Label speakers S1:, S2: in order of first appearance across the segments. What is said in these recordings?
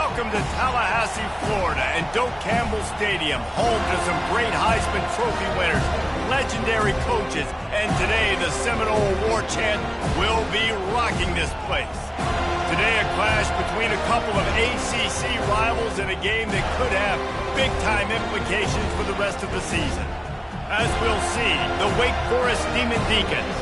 S1: Welcome to Tallahassee, Florida, and Doak Campbell Stadium, home to some great Heisman Trophy winners, legendary coaches, and today the Seminole War Chant will be rocking this place. Today a clash between a couple of ACC rivals in a game that could have big-time implications for the rest of the season. As we'll see, the Wake Forest Demon Deacons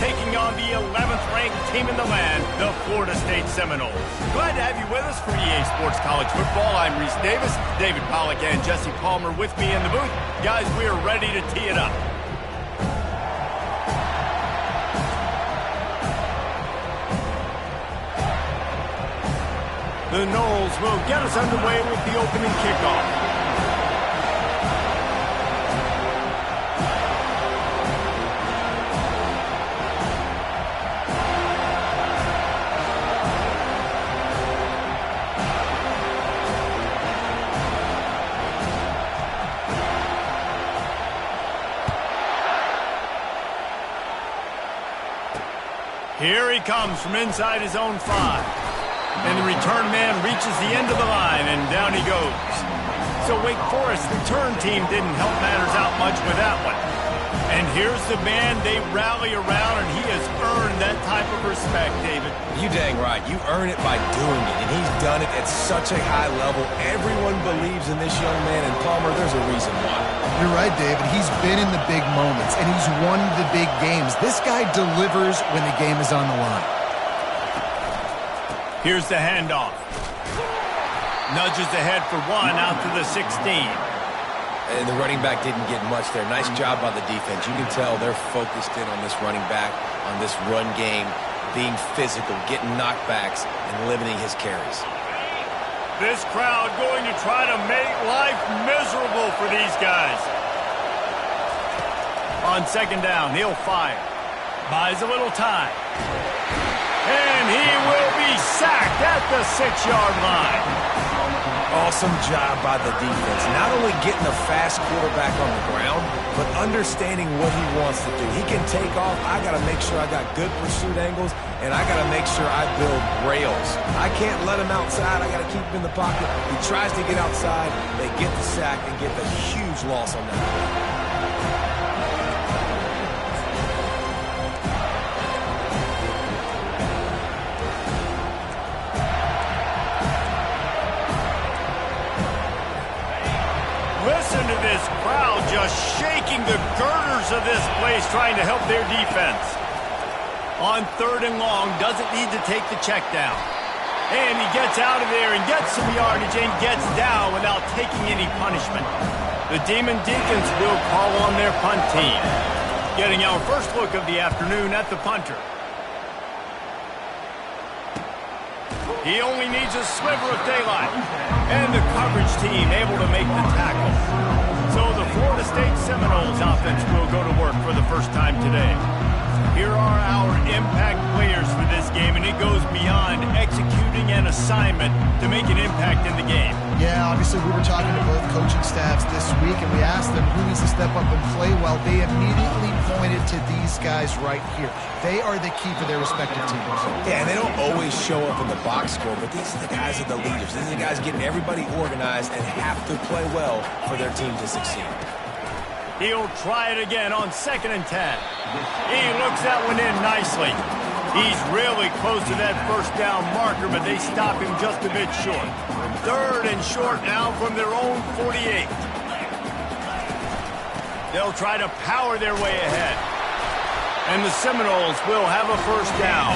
S1: taking on the 11th-ranked team in the land, the Florida State Seminoles. Glad to have you with us for EA Sports College Football. I'm Reese Davis, David Pollack and Jesse Palmer with me in the booth. Guys, we are ready to tee it up. The Noles will get us underway with the opening kickoff. Here he comes from inside his own 5. And the return man reaches the end of the line, and down he goes. So Wake Forest's return team didn't help matters out much with that one. And here's the man they rally around, and he has earned that type of respect, David.
S2: You dang right. You earn it by doing it, and he's done it at such a high level. Everyone believes in this young man, and Palmer, there's a reason why.
S3: You're right, David. He's been in the big moments, and he's won the big games. This guy delivers when the game is on the line.
S1: Here's the handoff. Nudges ahead for 1 out to the 16.
S2: And the running back didn't get much there. Nice job by the defense. You can tell they're focused in on this running back, on this run game, being physical, getting knockbacks, and limiting his carries.
S1: This crowd going to try to make life miserable for these guys. On second down, he'll fire. Buys a little time. And he will be sacked at the 6-yard line.
S2: Awesome job by the defense. Not only getting a fast quarterback on the ground, but understanding what he wants to do. He can take off. I got to make sure I got good pursuit angles, and I got to make sure I build rails. I can't let him outside. I got to keep him in the pocket. He tries to get outside. They get the sack and get the huge loss on that play.
S1: Listen to this crowd just shaking the girders of this place trying to help their defense. On 3rd and long, doesn't need to take the check down. And he gets out of there and gets some yardage and gets down without taking any punishment. The Demon Deacons will call on their punt team. Getting our first look of the afternoon at the punter. He only needs a sliver of daylight. And the coverage team able to make the tackle. So the Florida State Seminoles offense will go to work for the first time today. Here are our impact players for this game, and it goes beyond executing an assignment to make an impact in the game.
S3: Yeah, obviously we were talking to both coaching staffs this week, and we asked them who needs to step up and play well. They immediately pointed to these guys right here. They are the key for their respective teams.
S2: Yeah, and they don't always show up in the box score, but these are the guys that are the leaders. These are the guys getting everybody organized and have to play well for their team to succeed.
S1: He'll try it again on 2nd and 10. He looks that one in nicely. He's really close to that first down marker, but they stop him just a bit short. 3rd and short now from their own 48. They'll try to power their way ahead. And the Seminoles will have a first down.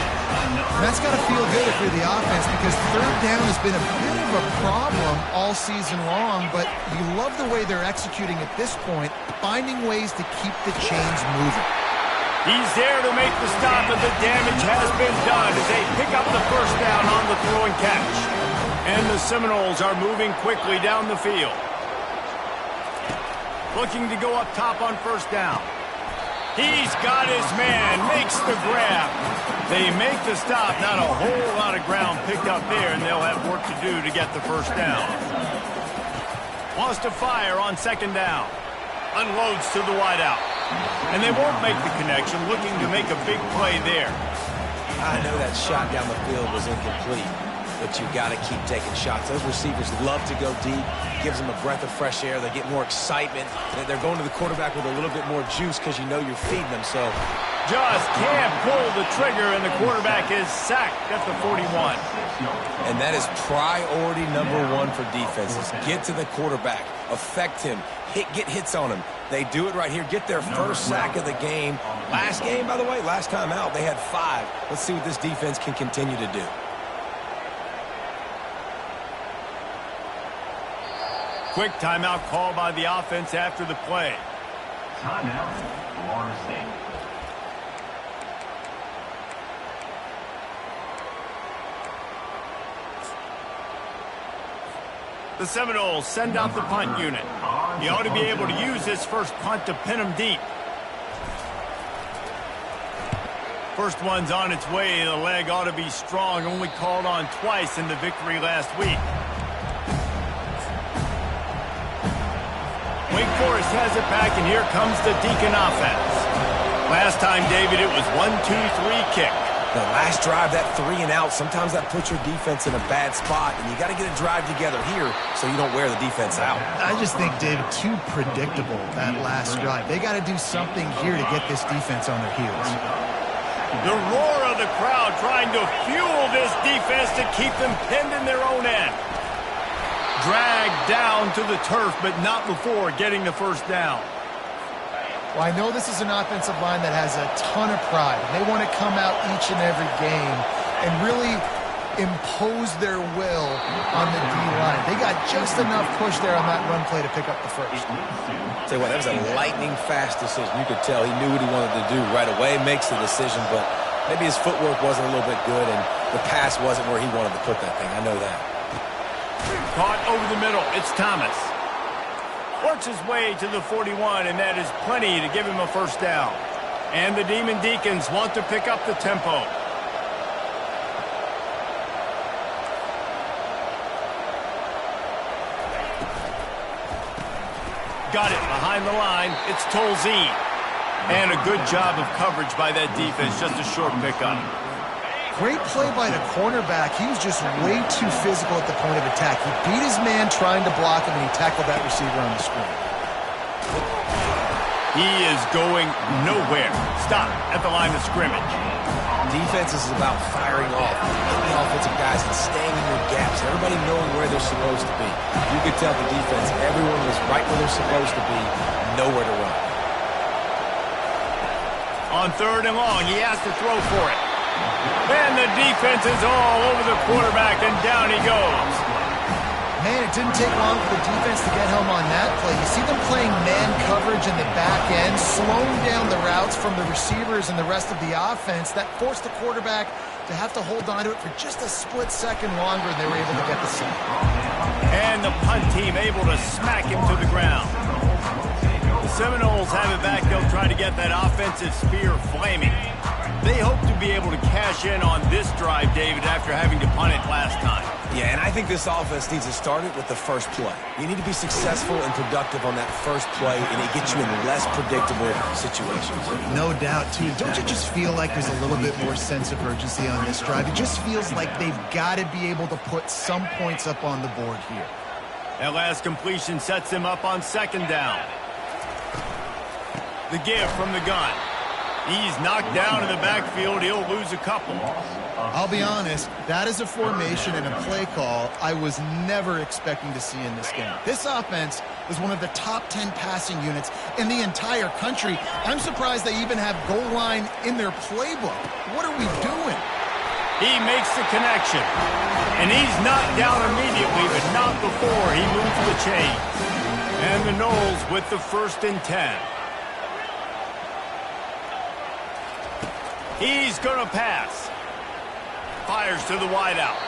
S3: That's got to feel good if you're the offense, because 3rd down has been a bit of a problem all season long, but you love the way they're executing at this point, finding ways to keep the chains moving.
S1: He's there to make the stop, but the damage has been done as they pick up the first down on the throw and catch. And the Seminoles are moving quickly down the field. Looking to go up top on first down. He's got his man, makes the grab. They make the stop, not a whole lot of ground picked up there, and they'll have work to do to get the first down. Wants to fire on 2nd down. Unloads to the wideout. And they won't make the connection, looking to make a big play there.
S2: I know that shot down the field was incomplete. but you got to keep taking shots. Those receivers love to go deep. Gives them a breath of fresh air. They get more excitement. They're going to the quarterback with a little bit more juice because you know you're feeding them. So
S1: just can't pull the trigger, and the quarterback is sacked at the 41.
S2: And that is priority number one for defenses. Get to the quarterback. Affect him. Get hits on him. They do it right here. Get their first sack of the game. Last game, by the way, last time out, they had 5. Let's see what this defense can continue to do.
S1: Quick timeout call by the offense after the play.
S4: Timeout, Florida State.
S1: The Seminoles send out the punt unit. He ought to be able to use his first punt to pin him deep. First one's on its way. The leg ought to be strong. Only called on twice in the victory last week. Wake Forest has it back, and here comes the Deacon offense. Last time, David, it was 1-2-3 kick.
S2: The last drive, that 3 and out, sometimes that puts your defense in a bad spot, and you got to get a drive together here so you don't wear the defense out.
S3: I just think, David, too predictable, that last drive. They got to do something here to get this defense on their heels.
S1: The roar of the crowd trying to fuel this defense to keep them pinned in their own end. Dragged down to the turf, but not before getting the first down.
S3: Well, I know this is an offensive line that has a ton of pride. They want to come out each and every game and really impose their will on the D-line. They got just enough push there on that run play to pick up the first.
S2: Tell you what, that was a lightning-fast decision. You could tell he knew what he wanted to do right away, makes the decision, but maybe his footwork wasn't a little bit good, and the pass wasn't where he wanted to put that thing. I know that.
S1: Caught over the middle. It's Thomas. Works his way to the 41, and that is plenty to give him a first down. And the Demon Deacons want to pick up the tempo. Got it behind the line. It's Tolzien. And a good job of coverage by that defense. Just a short pickup.
S3: Great play by the cornerback. He was just way too physical at the point of attack. He beat his man trying to block him, and he tackled that receiver on the screen.
S1: He is going nowhere. Stop at the line of scrimmage.
S2: Defense is about firing off, hitting the offensive guys, and staying in your gaps. Everybody knowing where they're supposed to be. You could tell the defense, everyone was right where they're supposed to be, nowhere to run.
S1: On 3rd and long, he has to throw for it. And the defense is all over the quarterback, and down he goes.
S3: Man, it didn't take long for the defense to get home on that play. You see them playing man coverage in the back end, slowing down the routes from the receivers and the rest of the offense. That forced the quarterback to have to hold on to it for just a split second longer, and they were able to get the sack.
S1: And the punt team able to smack him to the ground. The Seminoles have it back. They'll try to get that offensive spear flaming. They hope to be able to cash in on this drive, David, after having to punt it last time.
S2: Yeah, and I think this offense needs to start it with the first play. You need to be successful and productive on that first play, and it gets you in less predictable situations.
S3: No doubt, too. Don't you just feel like there's a little bit more sense of urgency on this drive? It just feels like they've got to be able to put some points up on the board here.
S1: That last completion sets him up on 2nd down. The give from the gun. He's knocked down in the backfield. He'll lose a couple.
S3: I'll be honest, that is a formation and a play call I was never expecting to see in this game. This offense is one of the top 10 passing units in the entire country. I'm surprised they even have goal line in their playbook. What are we doing?
S1: He makes the connection. And he's knocked down immediately, but not before he moves the chains. And the Noles with the 1st and 10. He's going to pass. Fires to the wideout.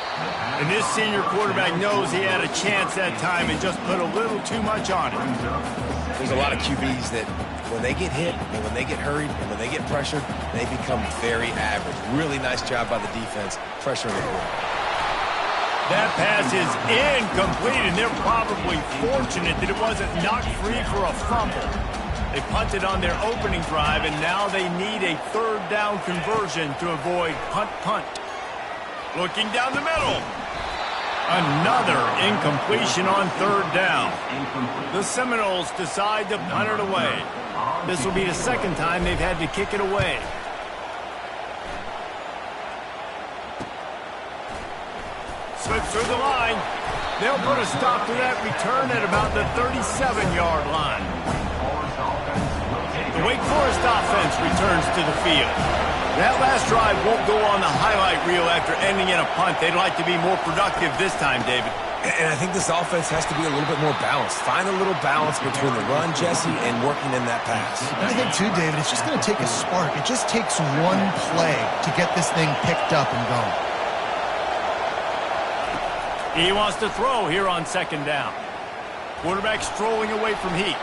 S1: And this senior quarterback knows he had a chance that time and just put a little too much on it.
S2: There's a lot of QBs that when they get hit and when they get hurried and when they get pressured, they become very average. Really nice job by the defense pressuring the ball.
S1: That pass is incomplete, and they're probably fortunate that it wasn't knocked free for a fumble. They punted on their opening drive, and now they need a 3rd down conversion to avoid punt. Looking down the middle. Another incompletion on third down. The Seminoles decide to punt it away. This will be the second time they've had to kick it away. Slips through the line. They'll put a stop to that return at about the 37-yard line. The Wake Forest offense returns to the field. That last drive won't go on the highlight reel after ending in a punt. They'd like to be more productive this time, David.
S2: And I think this offense has to be a little bit more balanced. Find a little balance between the run, Jesse, and working in that pass.
S3: And I think, too, David, it's just going to take a spark. It just takes one play to get this thing picked up and going.
S1: He wants to throw here on second down. Quarterback strolling away from heat.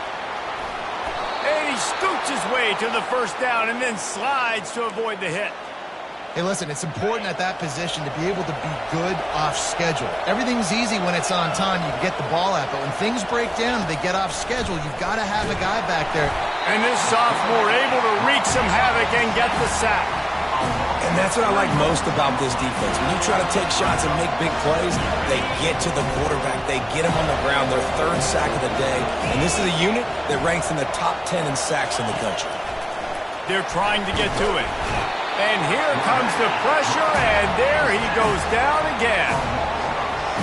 S1: And he scoots his way to the first down and then slides to avoid the hit.
S3: Hey, listen, it's important at that position to be able to be good off schedule. Everything's easy when it's on time. You can get the ball out. But when things break down and they get off schedule, you've got to have a guy back there.
S1: And this sophomore able to wreak some havoc and get the sack.
S2: And that's what I like most about this defense. When you try to take shots and make big plays, they get to the quarterback. They get him on the ground, their third sack of the day. And this is a unit that ranks in the top 10 in sacks in the country.
S1: They're trying to get to it. And here comes the pressure, and there he goes down again.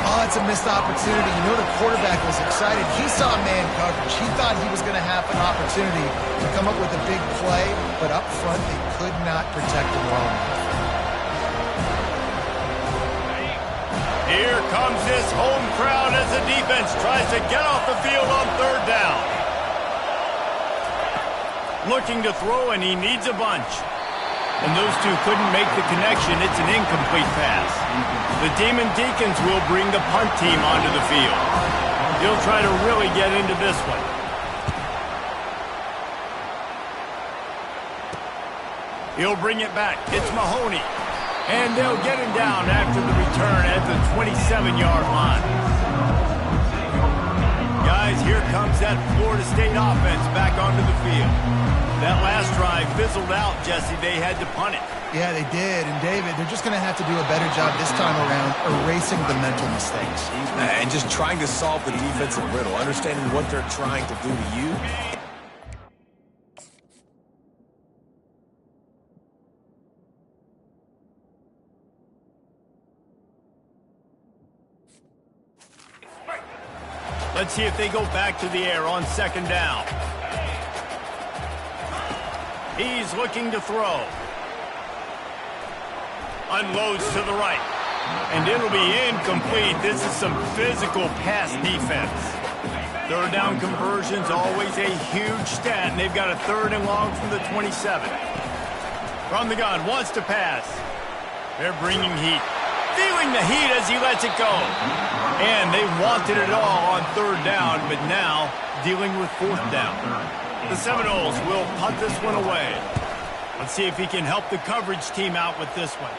S3: Oh, it's a missed opportunity. You know the quarterback was excited. He saw man coverage. He thought he was going to have an opportunity to come up with a big play, but up front they could not protect him well enough.
S1: Here comes this home crowd as the defense tries to get off the field on third down. Looking to throw, and he needs a bunch. And those two couldn't make the connection. It's an incomplete pass. The Demon Deacons will bring the punt team onto the field. He'll try to really get into this one. He'll bring it back. It's Mahoney. And they'll get him down after the return at the 27-yard line. Guys, here comes that Florida State offense back onto the field. That last drive fizzled out, Jesse. They had to punt it.
S3: Yeah, they did. And, David, they're just going to have to do a better job this time around erasing the mental mistakes.
S2: And just trying to solve the defensive riddle, understanding what they're trying to do to you.
S1: Let's see if they go back to the air on second down. He's looking to throw. Unloads to the right. And it'll be incomplete. This is some physical pass defense. Third down conversion's always a huge stat, and they've got a third and long from the 27. From the gun, wants to pass. They're bringing heat. Feeling the heat as he lets it go. And they wanted it all on third down, but now dealing with fourth down. The Seminoles will punt this one away. Let's see if he can help the coverage team out with this one.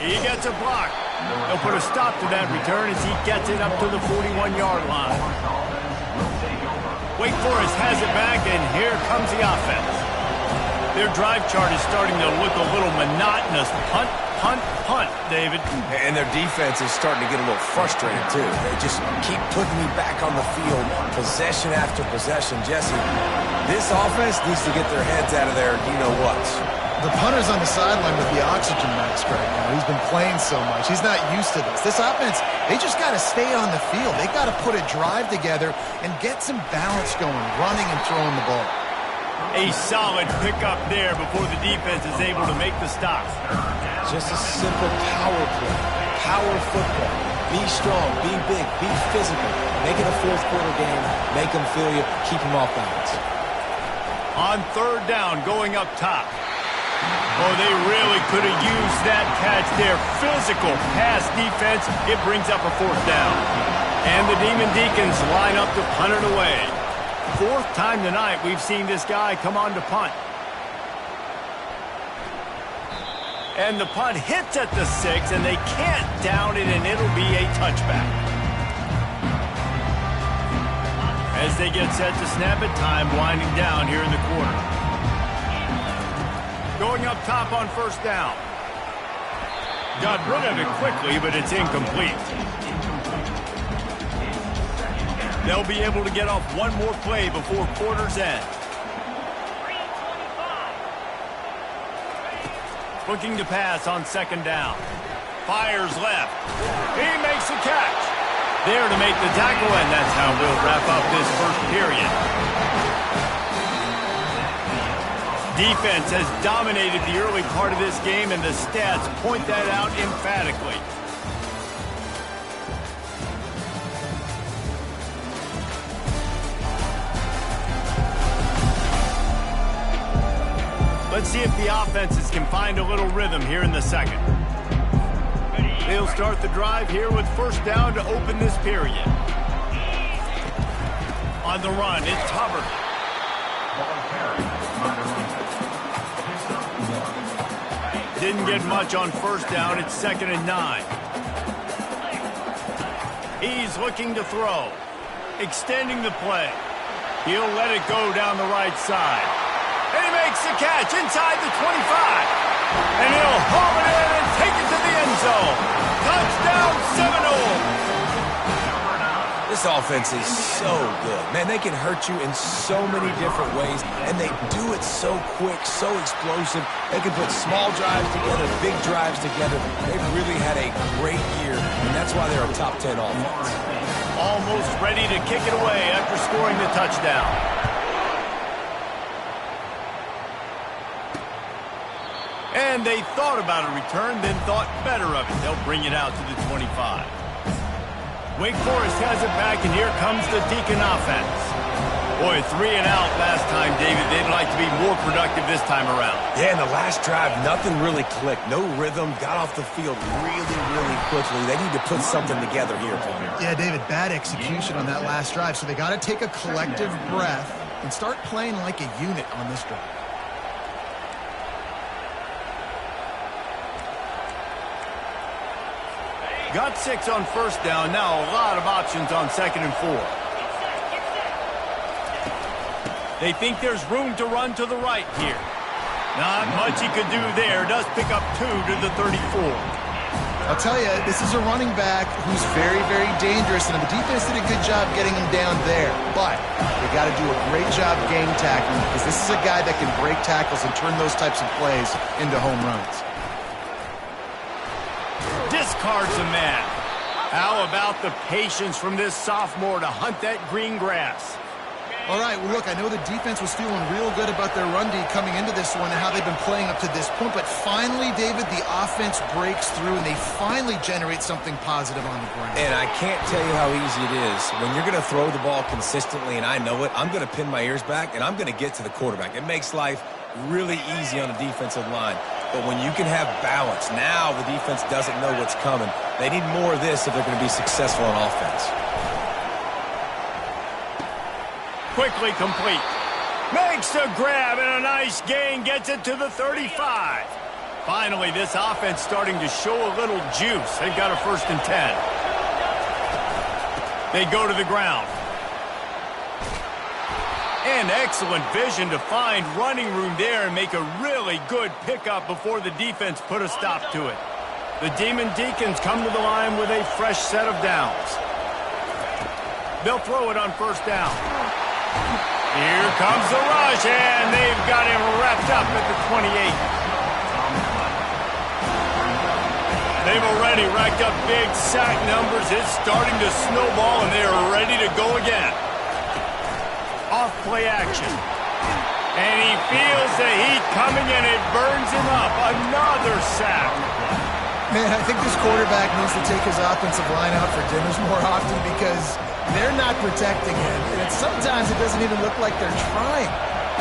S1: He gets a block. They'll put a stop to that return as he gets it up to the 41-yard line. Wake Forest has it back, and here comes the offense. Their drive chart is starting to look a little monotonous. Punt, punt, punt, David.
S2: And their defense is starting to get a little frustrated, too. They just keep putting me back on the field, possession after possession. Jesse, this offense needs to get their heads out of there, you-know-what.
S3: The punter's on the sideline with the oxygen mask right now. He's been playing so much. He's not used to this. This offense, they just got to stay on the field. They got to put a drive together and get some balance going, running and throwing the ball.
S1: A solid pickup there before the defense is able to make the stop.
S2: Just a simple power play. Power football. Be strong, be big, be physical. Make it a fourth quarter game. Make them feel you. Keep them off balance.
S1: On third down, going up top. Oh, they really could have used that catch there. Physical pass defense. It brings up a fourth down. And the Demon Deacons line up to punt it away. Fourth time tonight we've seen this guy come on to punt. And the punt hits at the 6, and they can't down it, and it'll be a touchback. As they get set to snap it, time winding down here in the quarter. Going up top on first down. Got rid of it quickly, but it's incomplete. They'll be able to get off one more play before quarter's end. Looking to pass on second down. Fires left. He makes the catch. There to make the tackle, and that's how we'll wrap up this first period. Defense has dominated the early part of this game, and the stats point that out emphatically. Let's see if the offenses can find a little rhythm here in the second. They'll start the drive here with first down to open this period. On the run, it's Hubbard. Didn't get much on first down. It's 2nd and 9. He's looking to throw. Extending the play. He'll let it go down the right side. And he makes the catch inside the 25. And he'll haul it in and take it to the end zone. Touchdown, Seminoles.
S2: This offense is so good. Man, they can hurt you in so many different ways, and they do it so quick, so explosive. They can put small drives together, big drives together. They've really had a great year, and that's why they're a top 10 offense.
S1: Almost ready to kick it away after scoring the touchdown. And they thought about a return, then thought better of it. They'll bring it out to the 25. Wake Forest has it back, and here comes the Deacon offense. Boy, 3 and out last time, David. They'd like to be more productive this time around.
S2: Yeah, in the last drive, nothing really clicked. No rhythm, got off the field really quickly. They need to put something together here, Paul.
S3: Yeah, David, bad execution on that last drive, so they got to take a collective breath and start playing like a unit on this drive.
S1: Got 6 on first down. Now a lot of options on 2nd and 4. They think there's room to run to the right here. Not much he could do there. Does pick up 2 to the 34.
S3: I'll tell you, this is a running back who's very dangerous, and the defense did a good job getting him down there. But they got to do a great job game tackling, because this is a guy that can break tackles and turn those types of plays into home runs.
S1: Discards a man. How about the patience from this sophomore to hunt that green grass?
S3: All right, well, look, I know the defense was feeling real good about their run D coming into this one and how they've been playing up to this point, but finally, David, the offense breaks through and they finally generate something positive on the ground.
S2: And I can't tell you how easy it is. When you're going to throw the ball consistently, and I know it, I'm going to pin my ears back, and I'm going to get to the quarterback. It makes life really easy on the defensive line. But when you can have balance, now the defense doesn't know what's coming. They need more of this if they're going to be successful on offense.
S1: Quickly complete. Makes the grab and a nice gain. Gets it to the 35. Finally, this offense starting to show a little juice. They've got a 1st and 10. They go to the ground. And excellent vision to find running room there and make a really good pickup before the defense put a stop to it. The Demon Deacons come to the line with a fresh set of downs. They'll throw it on first down. Here comes the rush, and they've got him wrapped up at the 28. They've already racked up big sack numbers. It's starting to snowball, and they are ready to go again. Off play action. And he feels the heat coming, and it burns him up. Another sack.
S3: Man, I think this quarterback needs to take his offensive line out for dinners more often because they're not protecting him. And sometimes it doesn't even look like they're trying.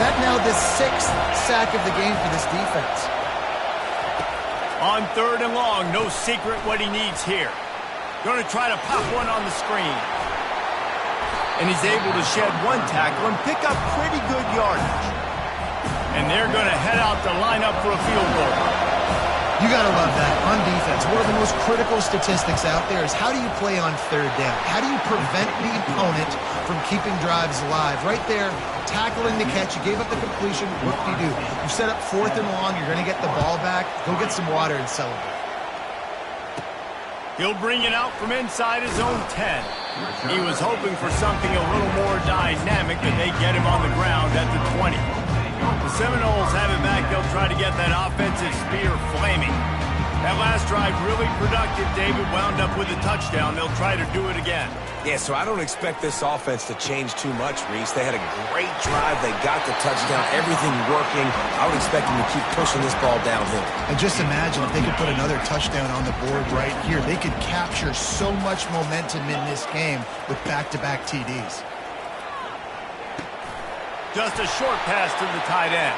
S3: That now the 6th sack of the game for this defense.
S1: On 3rd and long, no secret what he needs here. Going to try to pop one on the screen. And he's able to shed one tackle and pick up pretty good yardage. And they're going to head out to line up for a field goal.
S3: You got to love that on defense. One of the most critical statistics out there is how do you play on 3rd down? How do you prevent the opponent from keeping drives alive? Right there, tackling the catch. You gave up the completion. What do? You set up 4th and long. You're going to get the ball back. Go get some water and celebrate.
S1: He'll bring it out from inside his own 10. He was hoping for something a little more dynamic, but they get him on the ground at the 20. The Seminoles have it back. They'll try to get that offensive spear flaming. That last drive really productive. David wound up with a touchdown. They'll try to do it again.
S2: Yeah, so I don't expect this offense to change too much, Reese. They had a great drive. They got the touchdown. Everything working. I would expect them to keep pushing this ball downhill.
S3: And just imagine if they could put another touchdown on the board right here. They could capture so much momentum in this game with back-to-back TDs.
S1: Just a short pass to the tight end.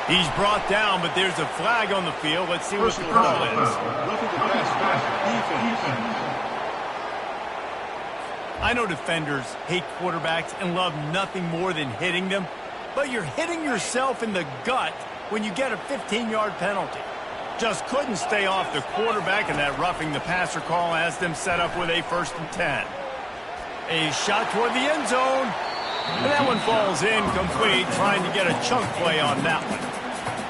S1: He's brought down, but there's a flag on the field. Let's see what the call is. I know defenders hate quarterbacks and love nothing more than hitting them, but you're hitting yourself in the gut when you get a 15-yard penalty. Just couldn't stay off the quarterback, and that roughing the passer call has them set up with a 1st and 10. A shot toward the end zone. And that one falls incomplete, trying to get a chunk play on that one.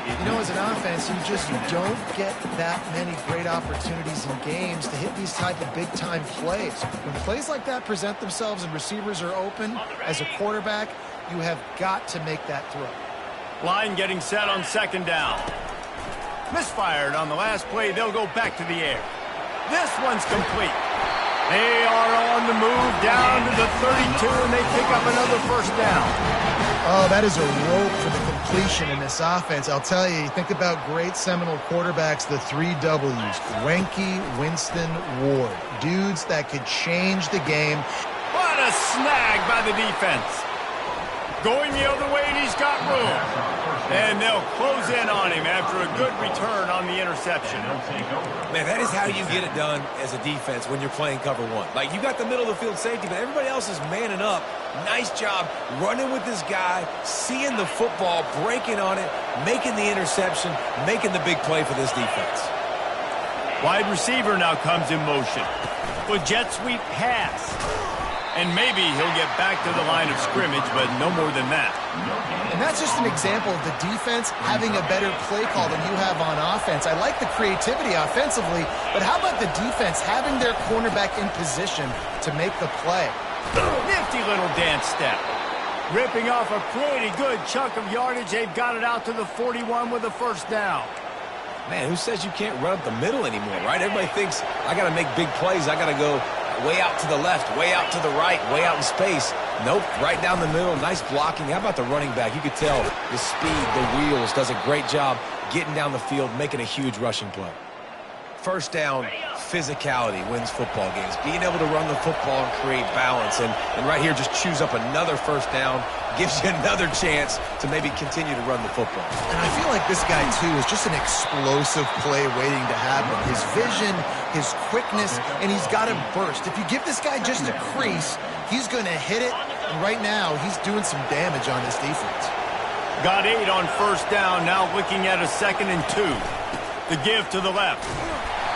S3: You know, as an offense, you just don't get that many great opportunities in games to hit these type of big-time plays. When plays like that present themselves and receivers are open, as a quarterback, you have got to make that throw.
S1: Line getting set on 2nd down. Misfired on the last play. They'll go back to the air. This one's complete. They are on the move down to the 32, and they pick up another 1st down.
S3: Oh, that is a rope for the completion in this offense. I'll tell you, think about great Seminole quarterbacks, the 3 W's. Wenke, Winston, Ward. Dudes that could change the game.
S1: What a snag by the defense. Going the other way, and he's got room. And they'll close in on him after a good return on the interception.
S2: Man, that is how you get it done as a defense when you're playing cover 1. Like, you got the middle of the field safety, but everybody else is manning up. Nice job running with this guy, seeing the football, breaking on it, making the interception, making the big play for this defense.
S1: Wide receiver now comes in motion. With jet sweep pass. And maybe he'll get back to the line of scrimmage, but no more than that.
S3: And that's just an example of the defense having a better play call than you have on offense. I like the creativity offensively, but how about the defense having their cornerback in position to make the play?
S1: Nifty little dance step. Ripping off a pretty good chunk of yardage. They've got it out to the 41 with a 1st down.
S2: Man, who says you can't run up the middle anymore, right? Everybody thinks, I got to make big plays. I got to go way out to the left, way out to the right, way out in space. Nope, right down the middle. Nice blocking. How about the running back? You could tell the speed, the wheels, does a great job getting down the field, making a huge rushing play. 1st down, physicality wins football games. Being able to run the football and create balance. And right here, just choose up another 1st down, gives you another chance to maybe continue to run the football.
S3: And I feel like this guy, too, is just an explosive play waiting to happen. His vision, his quickness, and he's got a burst. If you give this guy just a crease, he's going to hit it. And right now, he's doing some damage on this defense.
S1: Got 8 on 1st down, now looking at a 2nd and 2. The give to the left.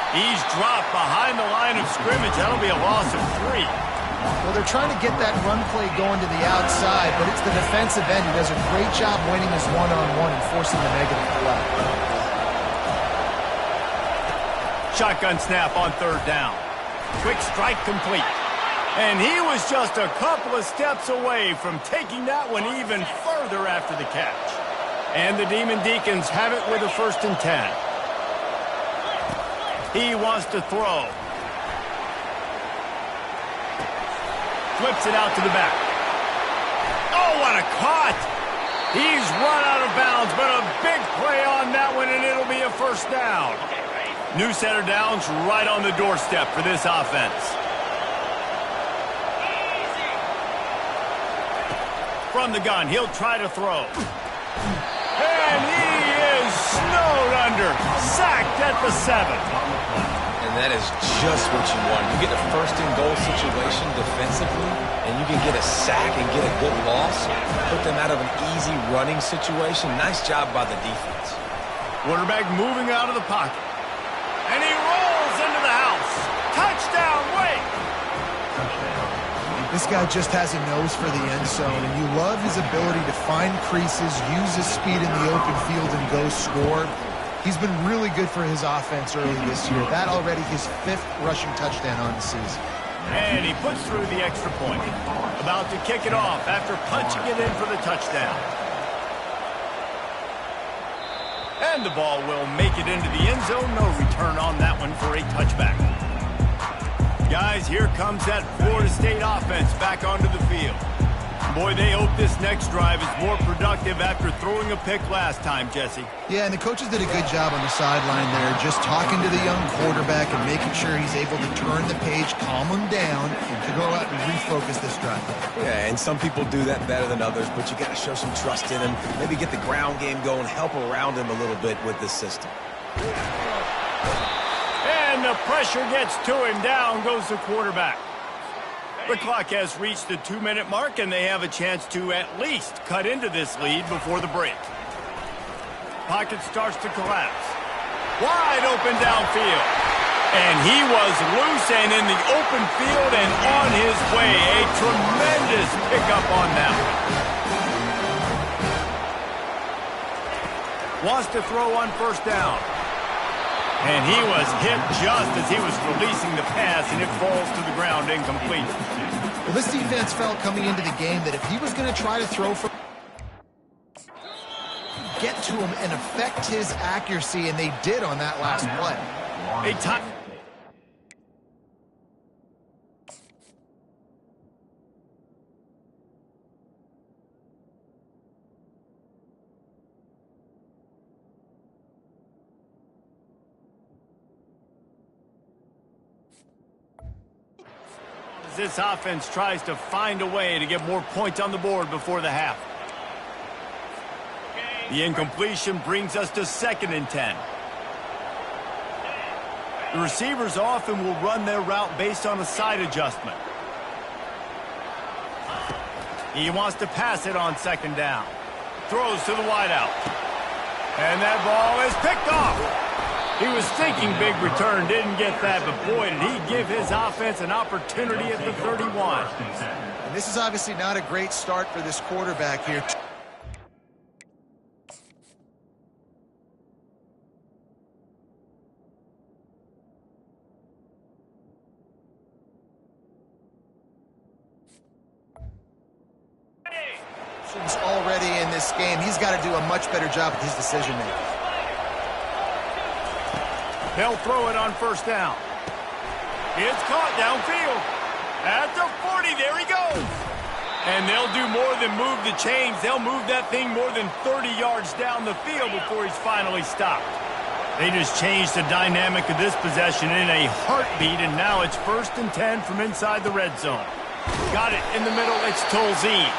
S1: He's dropped behind the line of scrimmage. That'll be a loss of 3.
S3: Well, they're trying to get that run play going to the outside, but it's the defensive end who does a great job winning his one-on-one and forcing the negative play.
S1: Shotgun snap on 3rd down. Quick strike complete. And he was just a couple of steps away from taking that one even further after the catch. And the Demon Deacons have it with a 1st and 10. He wants to throw. Flips it out to the back. Oh, what a caught! He's run out of bounds, but a big play on that one, and it'll be a 1st down. New set of downs right on the doorstep for this offense. From the gun, he'll try to throw. And he is snowed under. Sacked at the 7.
S2: And that is just what you want. You get a 1st and goal situation defensively, and you can get a sack and get a good loss. Put them out of an easy running situation. Nice job by the defense.
S1: Quarterback moving out of the pocket. And he rolls into the house. Touchdown, Wake!
S3: This guy just has a nose for the end zone, and you love his ability to find creases, use his speed in the open field, and go score. He's been really good for his offense early this year. That already his 5th rushing touchdown on the season.
S1: And he puts through the extra point. About to kick it off after punching it in for the touchdown. And the ball will make it into the end zone. No return on that one for a touchback. Guys, here comes that Florida State offense back onto the field. Boy, they hope this next drive is more productive after throwing a pick last time, Jesse.
S3: Yeah, and the coaches did a good job on the sideline there, just talking to the young quarterback and making sure he's able to turn the page, calm him down, to go out and refocus this drive.
S2: Yeah, and some people do that better than others, but you got to show some trust in him, maybe get the ground game going, help around him a little bit with this system.
S1: And the pressure gets to him. Down goes the quarterback. The clock has reached the 2-minute mark, and they have a chance to at least cut into this lead before the break. Pocket starts to collapse. Wide open downfield. And he was loose and in the open field and on his way. A tremendous pickup on that one. Wants to throw on first down. And he was hit just as he was releasing the pass, and it falls to the ground incomplete.
S3: Well, this defense felt coming into the game that if he was going to try to throw for get to him and affect his accuracy, and they did on that last play.
S1: A time. This offense tries to find a way to get more points on the board before the half. The incompletion brings us to 2nd and 10. The receivers often will run their route based on a side adjustment. He wants to pass it on 2nd down. Throws to the wideout. And that ball is picked off. He was thinking big return, didn't get that, but boy, did he give his offense an opportunity at the 31.
S3: And this is obviously not a great start for this quarterback here. Already in this game, he's got to do a much better job with his decision-making.
S1: They'll throw it on first down. It's caught downfield. At the 40, there he goes. And they'll do more than move the chains. They'll move that thing more than 30 yards down the field before he's finally stopped. They just changed the dynamic of this possession in a heartbeat, and now it's 1st and 10 from inside the red zone. Got it in the middle. It's Tolzien.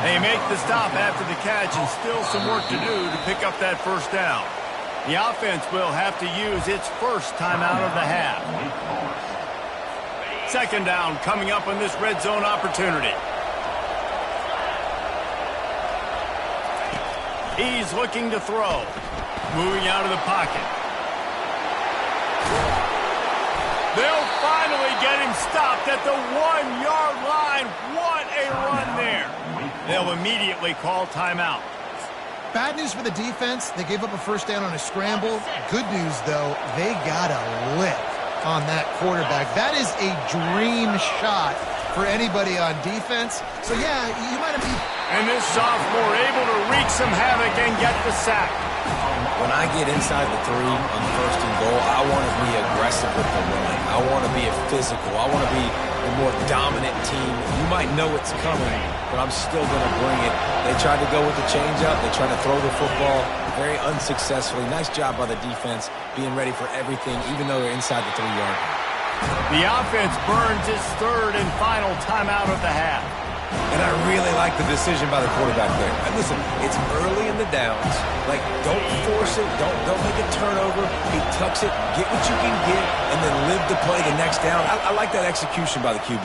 S1: They make the stop after the catch, and still some work to do to pick up that first down. The offense will have to use its first timeout of the half. 2nd down coming up on this red zone opportunity. He's looking to throw. Moving out of the pocket. They'll finally get him stopped at the 1-yard line. What a run there. They'll immediately call timeout.
S3: Bad news for the defense. They gave up a first down on a scramble. Good news, though, they got a lick on that quarterback. That is a dream shot for anybody on defense. So, yeah, you might have been...
S1: And this sophomore able to wreak some havoc and get the sack.
S2: When I get inside the 3 on 1st and goal, I want to be aggressive with the run. I want to be a physical. I want to be a more dominant team. You might know it's coming, but I'm still going to bring it. They tried to go with the changeout. They tried to throw the football very unsuccessfully. Nice job by the defense being ready for everything, even though they're inside the 3-yard line.
S1: The offense burns its 3rd and final timeout of the half.
S2: And I really like the decision by the quarterback there. And listen, it's early in the downs. Like, don't force it. Don't make a turnover. He tucks it, get what you can get, and then live to play the next down. I like that execution by the QB.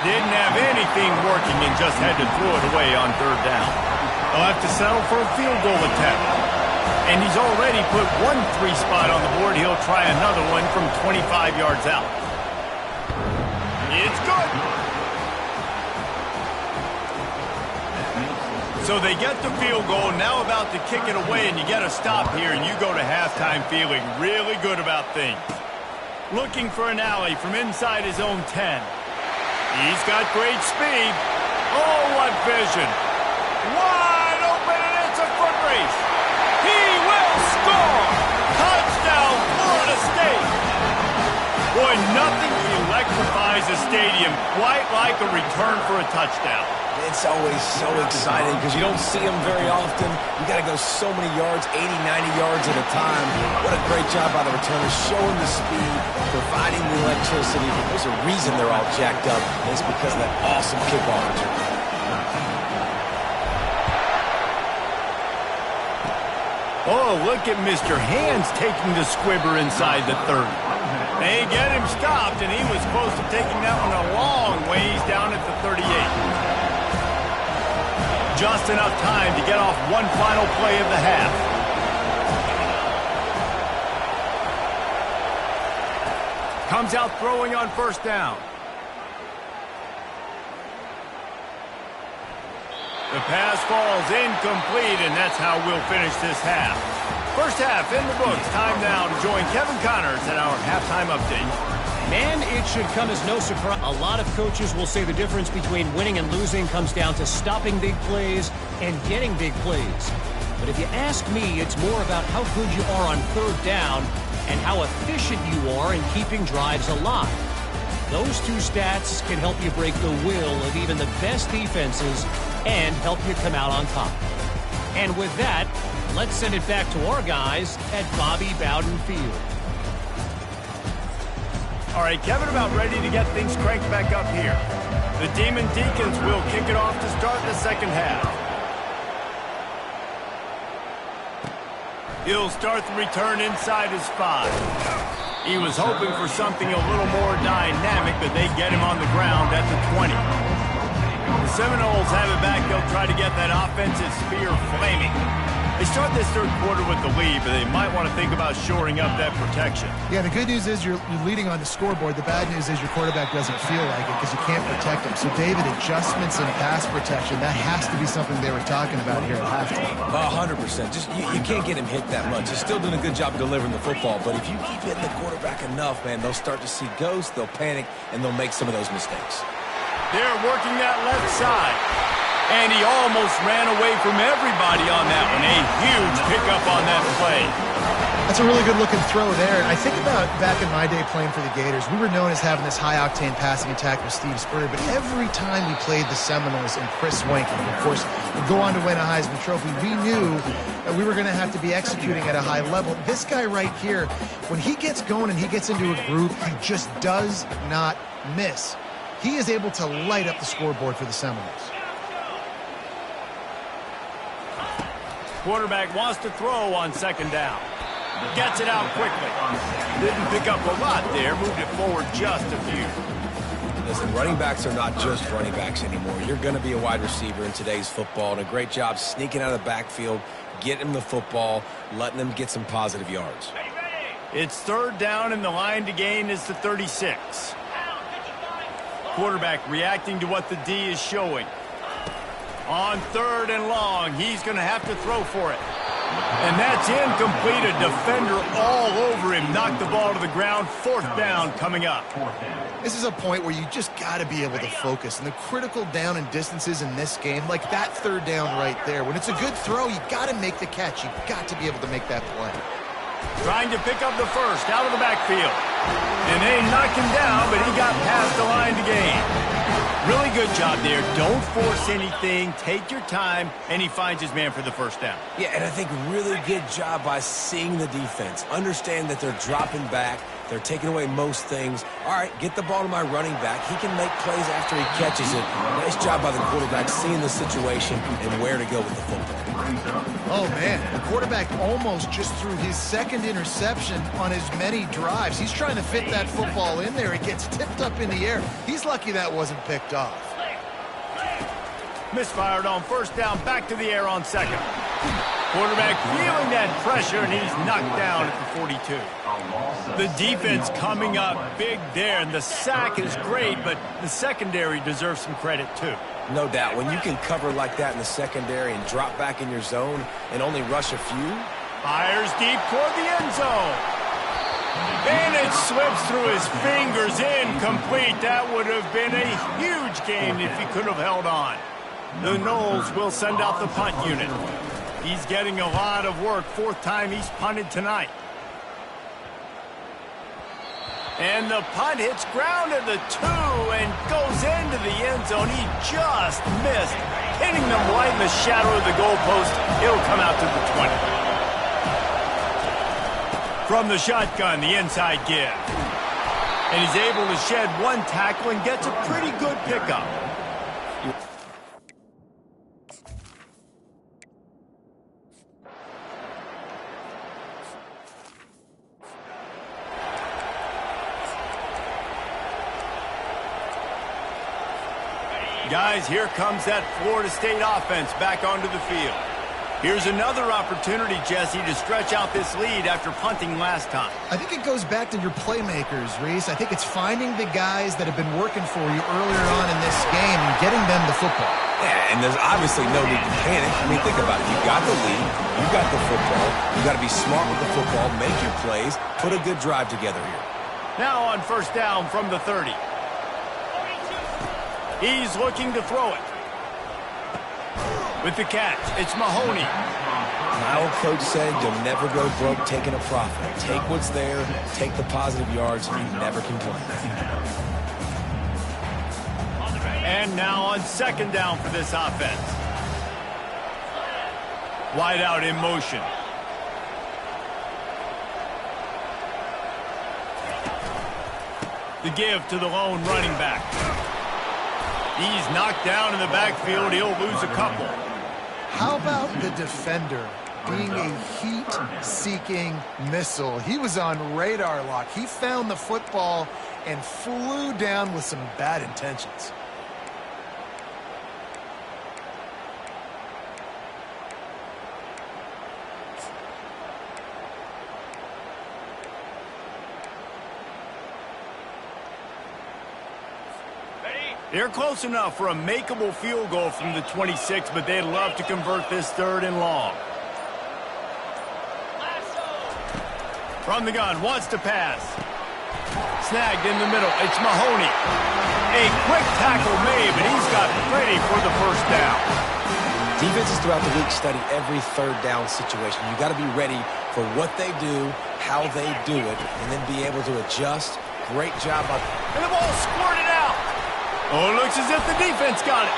S1: Didn't have anything working and just had to throw it away on 3rd down. They'll have to settle for a field goal attempt. And he's already put 1 3 spot on the board. He'll try another one from 25 yards out. It's good. So they get the field goal, now about to kick it away, and you get a stop here, and you go to halftime feeling really good about things. Looking for an alley from inside his own 10. He's got great speed. Oh, what vision. Wide open, and it's a foot race. He will score! Touchdown, Florida State! Boy, nothing electrifies a stadium quite like a return for a touchdown.
S2: It's always so exciting because you don't see them very often. You got to go so many yards, 80, 90 yards at a time. What a great job by the returners, showing the speed, providing the electricity. There's a reason they're all jacked up, and it's because of that awesome kickoff return.
S1: Oh, look at Mr. Hands taking the squibber inside the 30. They get him stopped, and he was close to taking that one a long ways down at the 38. Just enough time to get off one final play of the half. Comes out throwing on first down. The pass falls incomplete, and that's how we'll finish this half. First half in the books. Time now to join Kevin Connors at our halftime update.
S5: Man, it should come as no surprise. A lot of coaches will say the difference between winning and losing comes down to stopping big plays and getting big plays. But if you ask me, it's more about how good you are on third down and how efficient you are in keeping drives alive. Those two stats can help you break the will of even the best defenses and help you come out on top. And with that, let's send it back to our guys at Bobby Bowden Field.
S1: All right, Kevin, about ready to get things cranked back up here. The Demon Deacons will kick it off to start the second half. He'll start the return inside his 5. He was hoping for something a little more dynamic, but they get him on the ground at the 20. The Seminoles have it back. They'll try to get that offensive spear flaming. They start this third quarter with the lead, but they might want to think about shoring up that protection.
S3: Yeah, the good news is you're leading on the scoreboard. The bad news is your quarterback doesn't feel like it because you can't protect him. So, David, adjustments in pass protection, that has to be something they were talking about here at halftime.
S2: 100%. Just you can't get him hit that much. He's still doing a good job delivering the football, but if you keep hitting the quarterback enough, man, they'll start to see ghosts, they'll panic, and they'll make some of those mistakes.
S1: They're working that left side. And he almost ran away from everybody on that one. A huge pickup on that play.
S3: That's a really good-looking throw there. I think about back in my day playing for the Gators, we were known as having this high-octane passing attack with Steve Spurrier, but every time we played the Seminoles and Chris Wankin, of course, would go on to win a Heisman Trophy, we knew that we were going to have to be executing at a high level. This guy right here, when he gets going and he gets into a groove, he just does not miss. He is able to light up the scoreboard for the Seminoles.
S1: Quarterback wants to throw on second down. Gets it out quickly. Didn't pick up a lot there. Moved it forward just a few.
S2: Listen, running backs are not just running backs anymore. You're going to be a wide receiver in today's football, and a great job sneaking out of the backfield, getting them the football, letting them get some positive yards.
S1: It's third down, and the line to gain is the 36. Quarterback reacting to what the D is showing. On third and long, he's going to have to throw for it. And that's incomplete. A defender all over him. Knocked the ball to the ground. Fourth down coming up.
S3: This is a point where you just got to be able to focus. And the critical down and distances in this game, like that third down right there, when it's a good throw, you got to make the catch. You've got to be able to make that play.
S1: Trying to pick up the first out of the backfield. And they knocked him down, but he got past the line to gain. Really good job there. Don't force anything. Take your time, and he finds his man for the first down.
S2: Yeah, and I think really good job by seeing the defense. Understand that they're dropping back. They're taking away most things. All right, get the ball to my running back. He can make plays after he catches it. Nice job by the quarterback seeing the situation and where to go with the football.
S3: Oh, man, the quarterback almost just threw his second interception on as many drives. He's trying to fit that football in there. It gets tipped up in the air. He's lucky that wasn't picked off.
S1: Misfired on first down, back to the air on second. Quarterback feeling that pressure, and he's knocked down at the 42. The defense coming up big there, and the sack is great, but the secondary deserves some credit too.
S2: No doubt. When you can cover like that in the secondary and drop back in your zone and only rush a few.
S1: Fires deep toward the end zone. And it slips through his fingers, incomplete. That would have been a huge gain if he could have held on. The Noles will send out the punt unit. He's getting a lot of work. Fourth time he's punted tonight. And the punt hits ground at the 2 and goes into the end zone. He just missed, hitting them right in the shadow of the goalpost. It'll come out to the 20. From the shotgun, the inside give. And he's able to shed one tackle and gets a pretty good pickup. Guys, here comes that Florida State offense back onto the field. Here's another opportunity, Jesse, to stretch out this lead after punting last time.
S3: I think it goes back to your playmakers, Reese. I think it's finding the guys that have been working for you earlier on in this game and getting them the football.
S2: Yeah, and there's obviously no need to panic. I mean, think about it. You got the lead. You got the football. You got to be smart with the football, make your plays, put a good drive together here.
S1: Now on first down from the 30. He's looking to throw it. With the catch, it's Mahoney.
S2: My old coach said you'll never go broke taking a profit. Take what's there, take the positive yards, and you never complain.
S1: And now on second down for this offense. Wide out in motion. The give to the lone running back. He's knocked down in the backfield. He'll lose a couple.
S3: How about the defender being a heat-seeking missile? He was on radar lock. He found the football and flew down with some bad intentions.
S1: They're close enough for a makeable field goal from the 26, but they'd love to convert this third and long. From the gun, wants to pass. Snagged in the middle, it's Mahoney. A quick tackle made, but he's got ready for the first down.
S2: Defenses throughout the week study every third down situation. You got to be ready for what they do, how they do it, and then be able to adjust. Great job on.
S1: And the ball squirted out. Oh, it looks as if the defense got it.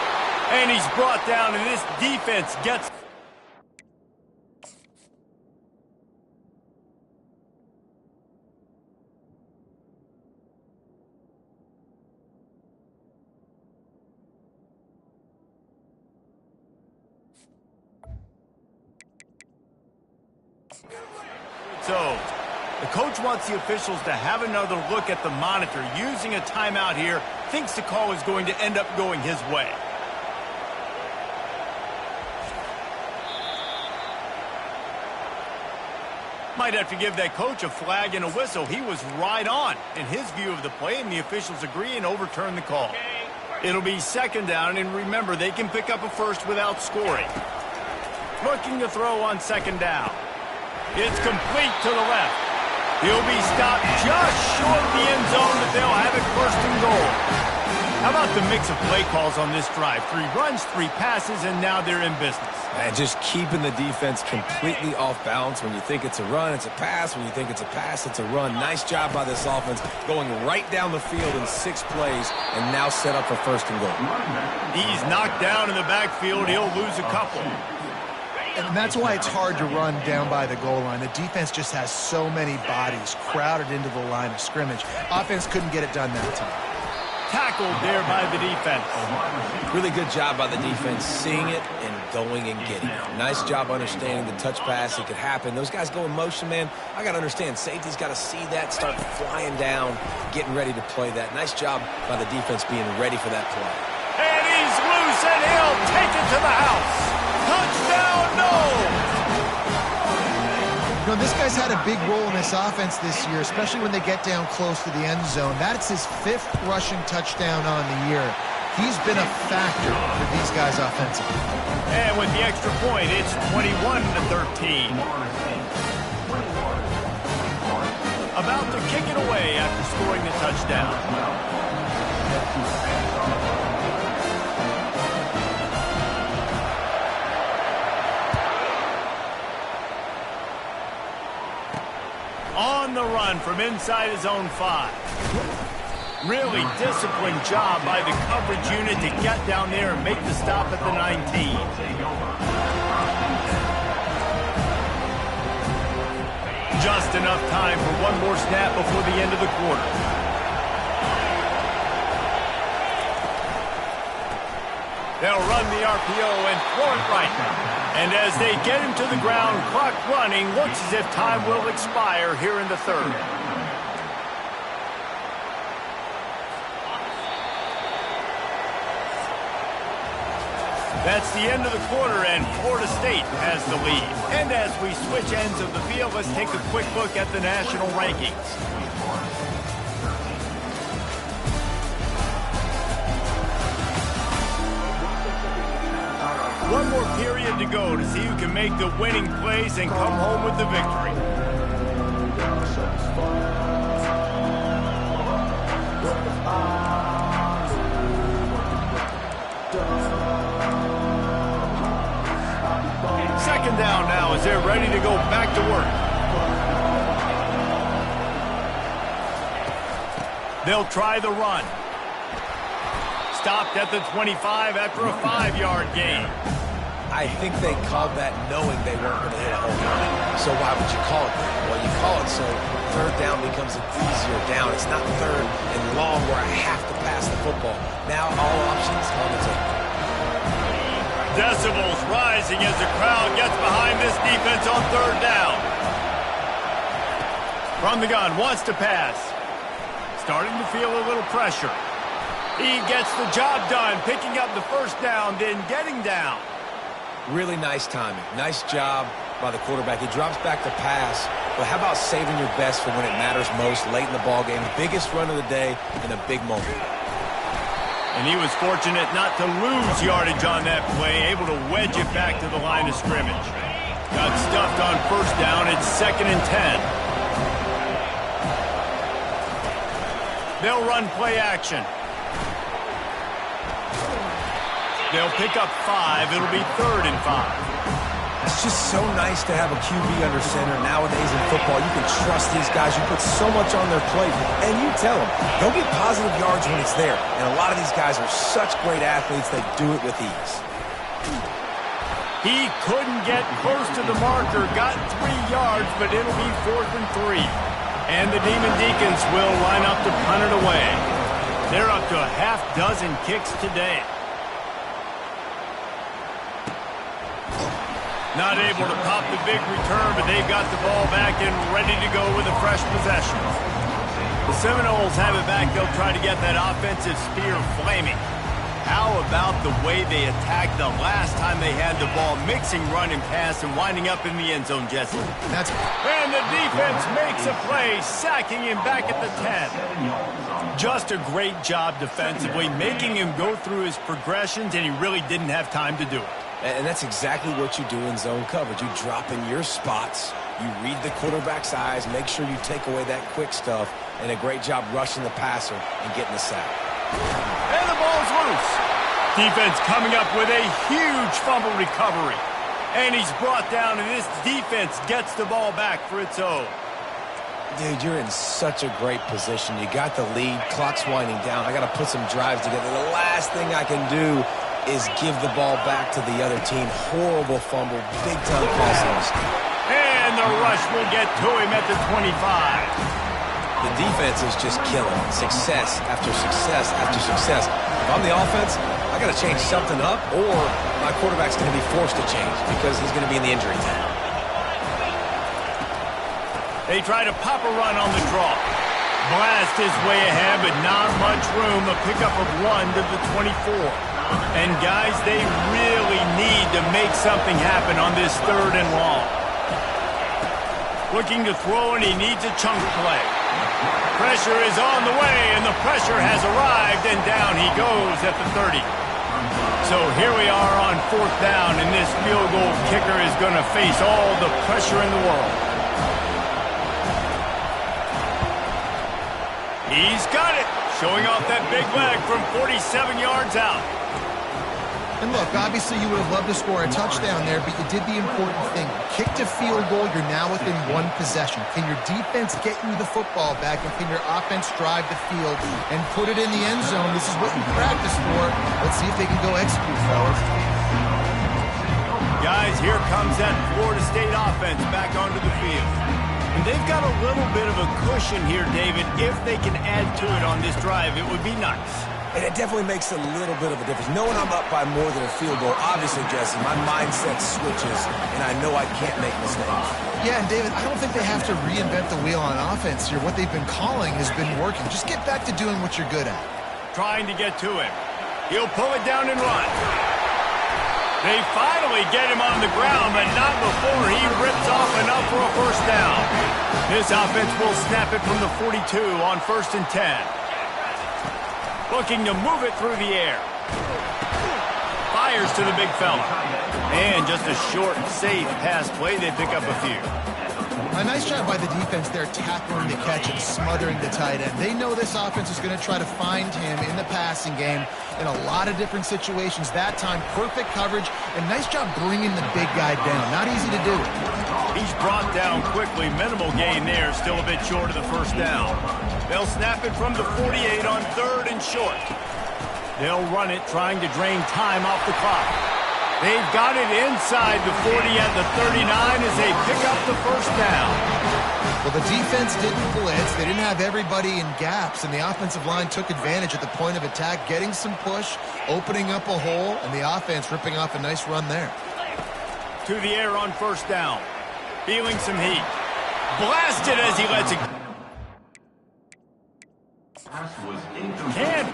S1: And he's brought down, and this defense gets... So, the coach wants the officials to have another look at the monitor. Using a timeout here, thinks the call is going to end up going his way. Might have to give that coach a flag and a whistle. He was right on in his view of the play, and the officials agree and overturn the call. It'll be second down, and remember, they can pick up a first without scoring. Looking to throw on second down. It's complete to the left. He'll be stopped just short of the end zone, but they'll have it first and goal. How about the mix of play calls on this drive? 3 runs, 3 passes, and now they're in business.
S2: And just keeping the defense completely off balance. When you think it's a run, it's a pass. When you think it's a pass, it's a run. Nice job by this offense, going right down the field in 6 plays, and now set up for first and goal.
S1: He's knocked down in the backfield. He'll lose a couple.
S3: And that's why it's hard to run down by the goal line. The defense just has so many bodies crowded into the line of scrimmage. Offense couldn't get it done that time.
S1: Tackled there by the defense.
S2: Really good job by the defense, seeing it and going and getting it. Nice job understanding the touch pass. It could happen. Those guys go in motion, man. I got to understand, safety's got to see that, start flying down, getting ready to play that. Nice job by the defense being ready for that play.
S1: And he's loose, and he'll take it to the house. Touchdown, no!
S3: You know, this guy's had a big role in this offense this year, especially when they get down close to the end zone. That's his 5th rushing touchdown on the year. He's been a factor for these guys offensively.
S1: And with the extra point, it's 21-13. About to kick it away after scoring the touchdown. On the run from inside his own 5. Really disciplined job by the coverage unit to get down there and make the stop at the 19. Just enough time for one more snap before the end of the quarter. They'll run the RPO and throw it right. And as they get him to the ground, clock running, looks as if time will expire here in the 3rd. That's the end of the quarter, and Florida State has the lead. And as we switch ends of the field, let's take a quick look at the national rankings. One more period to go to see who can make the winning plays and come home with the victory. Second down now as they're ready to go back to work. They'll try the run. Stopped at the 25 after a 5-yard gain.
S2: I think they called that knowing they weren't going to hit a home run. So why would you call it that? Well, you call it so 3rd down becomes an easier down. It's not 3rd and long where I have to pass the football. Now all options on the table.
S1: Decibels rising as the crowd gets behind this defense on 3rd down. From the gun, wants to pass. Starting to feel a little pressure. He gets the job done, picking up the 1st down, then getting down.
S2: Really nice timing. Nice job by the quarterback. He drops back to pass, but how about saving your best for when it matters most late in the ballgame? Biggest run of the day in a big moment.
S1: And he was fortunate not to lose yardage on that play, able to wedge it back to the line of scrimmage. Got stuffed on 1st down. It's 2nd and 10. They'll run play action. They'll pick up 5. It'll be 3rd and 5.
S2: It's just so nice to have a QB under center. Nowadays in football, you can trust these guys. You put so much on their plate, and you tell them, go get positive yards when it's there. And a lot of these guys are such great athletes, they do it with ease.
S1: He couldn't get close to the marker, got 3 yards, but it'll be 4th and 3. And the Demon Deacons will line up to punt it away. They're up to a half-dozen kicks today. Not able to pop the big return, but they've got the ball back and ready to go with a fresh possession. The Seminoles have it back. They'll try to get that offensive spear flaming. How about the way they attacked the last time they had the ball, mixing run and pass and winding up in the end zone, Jesse? And the defense makes a play, sacking him back at the 10. Just a great job defensively, making him go through his progressions, and he really didn't have time to do it.
S2: And that's exactly what you do in zone coverage. You drop in your spots, you read the quarterback's eyes, make sure you take away that quick stuff, and a great job rushing the passer and getting the sack.
S1: And the ball's loose. Defense coming up with a huge fumble recovery. And he's brought down, and this defense gets the ball back for its own.
S2: Dude, you're in such a great position. You got the lead, clock's winding down. I got to put some drives together. The last thing I can do is give the ball back to the other team. Horrible fumble, big-time pass.
S1: And the rush will get to him at the 25.
S2: The defense is just killing. Success after success after success. If I'm the offense, I got to change something up, or my quarterback's going to be forced to change because he's going to be in the injury time.
S1: They try to pop a run on the draw. Blast his way ahead, but not much room. A pickup of 1 to the 24. And guys, they really need to make something happen on this 3rd and long. Looking to throw, and he needs a chunk play. Pressure is on the way, and the pressure has arrived, and down he goes at the 30. So here we are on 4th down, and this field goal kicker is going to face all the pressure in the world. He's got it, showing off that big leg from 47 yards out.
S3: And look, obviously you would have loved to score a touchdown there, but you did the important thing. Kicked a field goal, you're now within 1 possession. Can your defense get you the football back, and can your offense drive the field and put it in the end zone? This is what you practice for. Let's see if they can go execute, fellas.
S1: Guys, here comes that Florida State offense back onto the field. And they've got a little bit of a cushion here, David. If they can add to it on this drive, it would be nice.
S2: And it definitely makes a little bit of a difference. Knowing I'm up by more than a field goal, obviously, Jesse, my mindset switches, and I know I can't make mistakes.
S3: Yeah, and David, I don't think they have to reinvent the wheel on offense here. What they've been calling has been working. Just get back to doing what you're good at.
S1: Trying to get to him. He'll pull it down and run. They finally get him on the ground, but not before he rips off enough for a 1st down. This offense will snap it from the 42 on 1st and 10. Looking to move it through the air. Fires to the big fella. And just a short, safe pass play. They pick up a few.
S3: A nice job by the defense there, tackling the catch and smothering the tight end. They know this offense is going to try to find him in the passing game in a lot of different situations. That time, perfect coverage, and nice job bringing the big guy down. Not easy to do.
S1: He's brought down quickly. Minimal gain there. Still a bit short of the 1st down. They'll snap it from the 48 on 3rd and short. They'll run it, trying to drain time off the clock. They've got it inside the 40 at the 39 as they pick up the 1st down.
S3: Well, the defense didn't blitz. They didn't have everybody in gaps, and the offensive line took advantage at the point of attack, getting some push, opening up a hole, and the offense ripping off a nice run there.
S1: To the air on 1st down. Feeling some heat. Blasted as he lets it. Can't.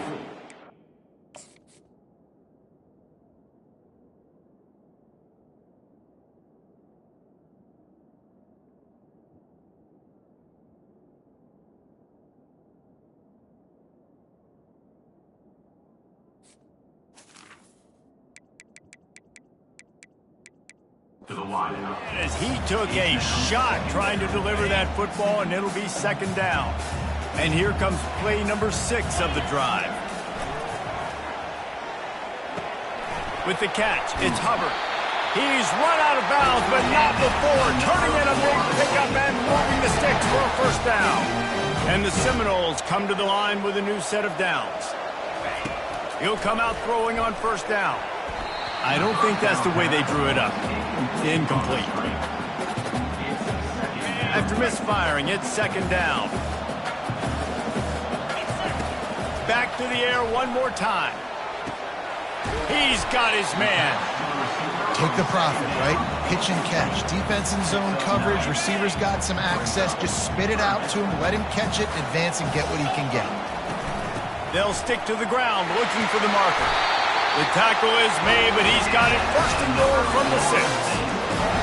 S4: To the line.
S1: As he took a shot trying to deliver that football, and it'll be 2nd down. And here comes play number 6 of the drive. With the catch, it's Hubbard. He's run out of bounds, but not before turning in a big pickup and moving the sticks for a 1st down. And the Seminoles come to the line with a new set of downs. He'll come out throwing on 1st down. I don't think that's the way they drew it up. Incomplete. After misfiring, it's 2nd down. Back to the air one more time. He's got his man.
S3: Take the profit, right? Pitch and catch. Defense in zone coverage. Receivers got some access. Just spit it out to him. Let him catch it, advance, and get what he can get.
S1: They'll stick to the ground looking for the marker. The tackle is made, but he's got it 1st and goal from the 6.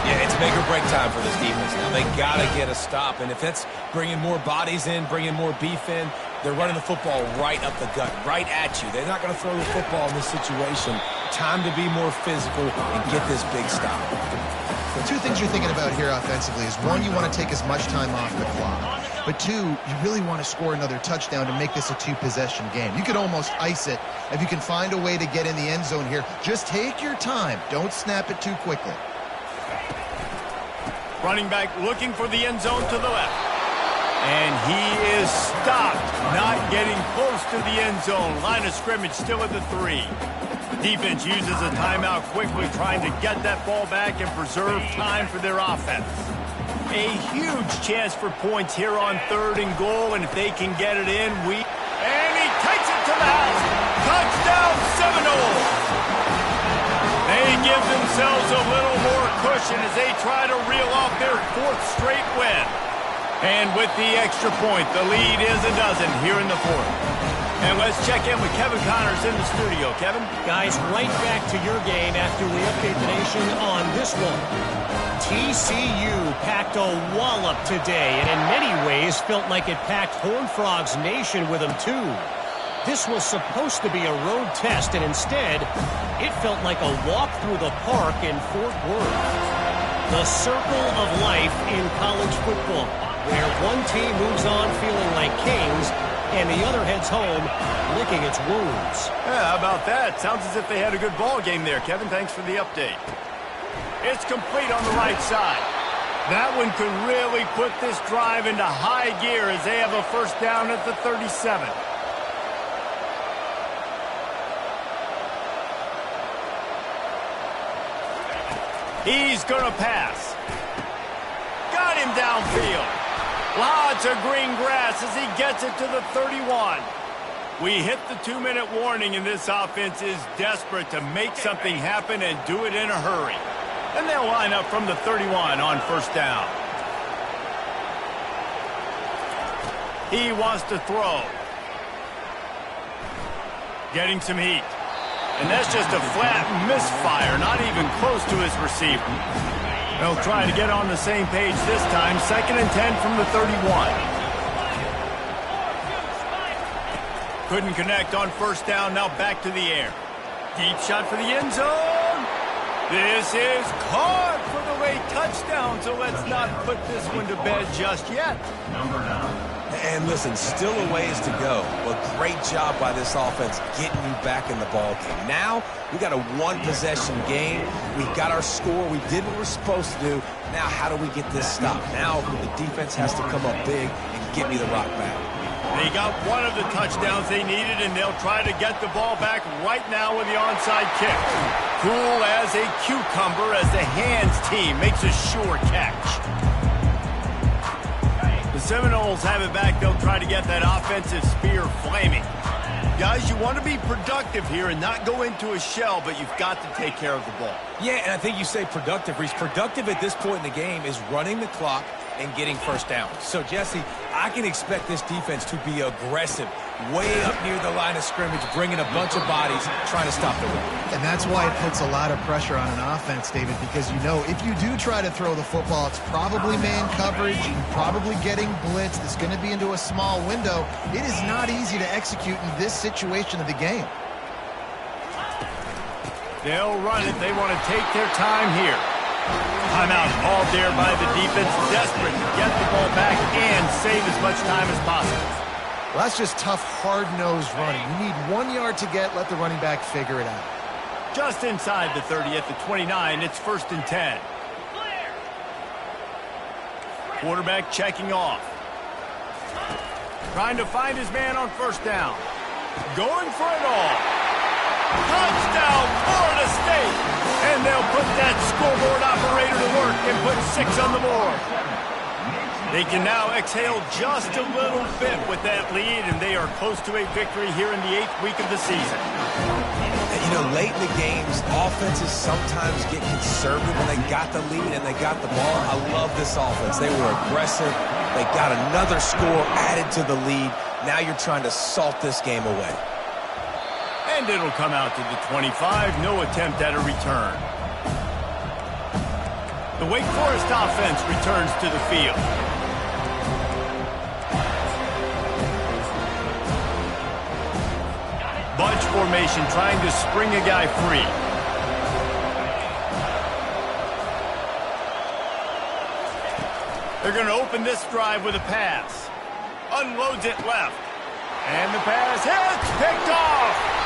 S2: Yeah, it's make or break time for this defense now. They got to get a stop, and if that's bringing more bodies in, bringing more beef in, they're running the football right up the gut, right at you. They're not going to throw the football in this situation. Time to be more physical and get this big stop.
S3: The 2 things you're thinking about here offensively is, 1, you want to take as much time off the clock. But 2, you really want to score another touchdown to make this a 2-possession game. You could almost ice it if you can find a way to get in the end zone here. Just take your time. Don't snap it too quickly.
S1: Running back looking for the end zone to the left. And he is stopped, not getting close to the end zone. Line of scrimmage still at the 3. Defense uses a timeout quickly, trying to get that ball back and preserve time for their offense. A huge chance for points here on 3rd and goal, and if they can get it in, and he takes it to the house. Touchdown, Seminoles! They give themselves a little more cushion as they try to reel off their 4th straight win. And with the extra point, the lead is a dozen here in the 4th. And let's check in with Kevin Connors in the studio. Kevin?
S5: Guys, right back to your game after we update the nation on this one. TCU packed a wallop today, and in many ways felt like it packed Horned Frogs Nation with them too. This was supposed to be a road test, and instead, it felt like a walk through the park in Fort Worth. The circle of life in college football, where one team moves on feeling like kings, and the other heads home licking its wounds.
S1: Yeah, how about that? Sounds as if they had a good ball game there, Kevin. Thanks for the update. It's complete on the right side. That one could really put this drive into high gear as they have a first down at the 37. He's going to pass. Got him downfield. Lots of green grass as he gets it to the 31. We hit the 2-minute warning, and this offense is desperate to make something happen and do it in a hurry. And they'll line up from the 31 on first down. He wants to throw. Getting some heat. And that's just a flat misfire, not even close to his receiver. They'll try to get on the same page this time. 2nd and 10 from the 31. Couldn't connect on first down. Now back to the air. Deep shot for the end zone. This is caught for the late touchdown, so let's not put this one to bed just yet.
S2: And listen, still a ways to go, but great job by this offense getting you back in the ball game. Now, we got a one-possession game. We got our score. We did what we're supposed to do. Now, how do we get this stopped? Now, the defense has to come up big and get me the rock back.
S1: They got one of the touchdowns they needed, and they'll try to get the ball back right now with the onside kick. Cool as a cucumber as the hands team makes a sure catch. The Seminoles have it back. They'll try to get that offensive spear flaming. Guys, you want to be productive here and not go into a shell, but you've got to take care of the ball.
S2: Yeah, and I think you say productive, Reese. Productive at this point in the game is running the clock and getting first down. So, Jesse, I can expect this defense to be aggressive, way up near the line of scrimmage, bringing a bunch of bodies, trying to stop the run.
S3: And that's why it puts a lot of pressure on an offense, David, because you know if you do try to throw the football, it's probably man coverage, you're probably getting blitzed, it's going to be into a small window. It is not easy to execute in this situation of the game.
S1: They'll run it. They want to take their time here. Timeout called there by the defense, desperate to get the ball back and save as much time as possible.
S3: Well, that's just tough, hard-nosed running. You need 1 yard to get, let the running back figure it out.
S1: Just inside the 30 at the 29, it's 1st and 10. Quarterback checking off. Trying to find his man on first down. Going for it all. Touchdown, Florida State! And they'll put that scoreboard operator to work and put 6 on the board. They can now exhale just a little bit with that lead, and they are close to a victory here in the 8th week of the season.
S2: And, you know, late in the games, offenses sometimes get conservative when they got the lead and they got the ball. I love this offense. They were aggressive. They got another score added to the lead. Now you're trying to salt this game away.
S1: And it'll come out to the 25. No attempt at a return. The Wake Forest offense returns to the field. Bunch formation trying to spring a guy free. They're going to open this drive with a pass. Unloads it left. And the pass hits, picked off.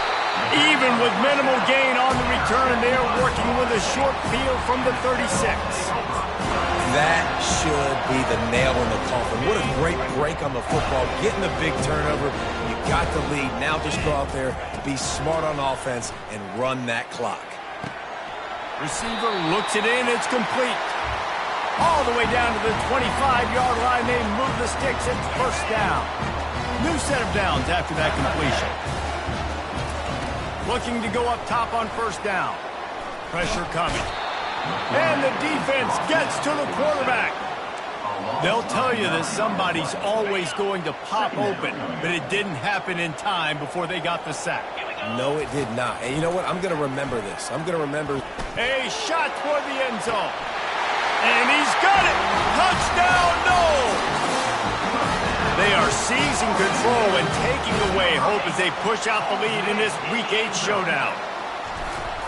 S1: Even with minimal gain on the return, they are working with a short field from the 36.
S2: That should be the nail in the coffin. What a great break on the football. Getting the big turnover. You got the lead. Now just go out there, be smart on offense, and run that clock.
S1: Receiver looks it in. It's complete. All the way down to the 25-yard line. They move the sticks. It's first down. New set of downs after that completion. Looking to go up top on first down. Pressure coming. And the defense gets to the quarterback. They'll tell you that somebody's always going to pop open, but it didn't happen in time before they got the sack.
S2: No, it did not. And you know what? I'm going to remember this. I'm going to remember.
S1: A shot toward the end zone. And he's got it. Touchdown, no! They are seizing control and taking away hope as they push out the lead in this Week 8 showdown.